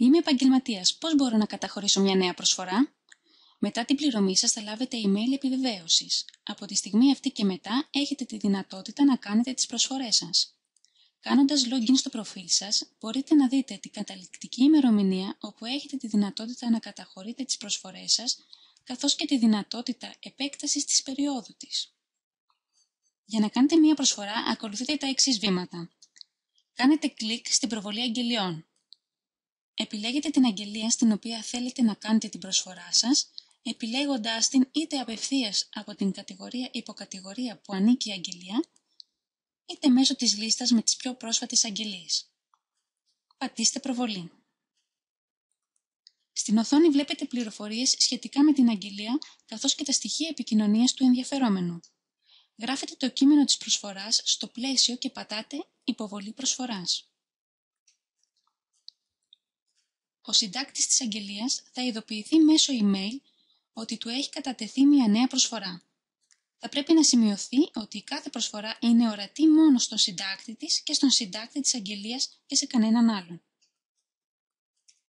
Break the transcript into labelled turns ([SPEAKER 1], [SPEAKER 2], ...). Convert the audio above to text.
[SPEAKER 1] Είμαι επαγγελματίας. Πώς μπορώ να καταχωρήσω μια νέα προσφορά? Μετά την πληρωμή σας θα λάβετε email επιβεβαίωσης. Από τη στιγμή αυτή και μετά έχετε τη δυνατότητα να κάνετε τις προσφορές σας. Κάνοντας login στο προφίλ σας, μπορείτε να δείτε την καταληκτική ημερομηνία όπου έχετε τη δυνατότητα να καταχωρείτε τις προσφορές σας, καθώς και τη δυνατότητα επέκτασης της περίοδου της. Για να κάνετε μία προσφορά, ακολουθείτε τα εξής βήματα. Κάνετε κλικ στην προβολή αγγελιών. Επιλέγετε την αγγελία στην οποία θέλετε να κάνετε την προσφορά σας, επιλέγοντάς την είτε απευθείας από την υποκατηγορία που ανήκει η αγγελία, είτε μέσω της λίστας με τις πιο πρόσφατες αγγελίες. Πατήστε προβολή. Στην οθόνη βλέπετε πληροφορίες σχετικά με την αγγελία καθώς και τα στοιχεία επικοινωνίας του ενδιαφερόμενου. Γράφετε το κείμενο της προσφοράς στο πλαίσιο και πατάτε «Υποβολή προσφοράς». Ο συντάκτης της αγγελίας θα ειδοποιηθεί μέσω email ότι του έχει κατατεθεί μια νέα προσφορά. Θα πρέπει να σημειωθεί ότι η κάθε προσφορά είναι ορατή μόνο στον συντάκτη της και στον συντάκτη της αγγελίας και σε κανέναν άλλον.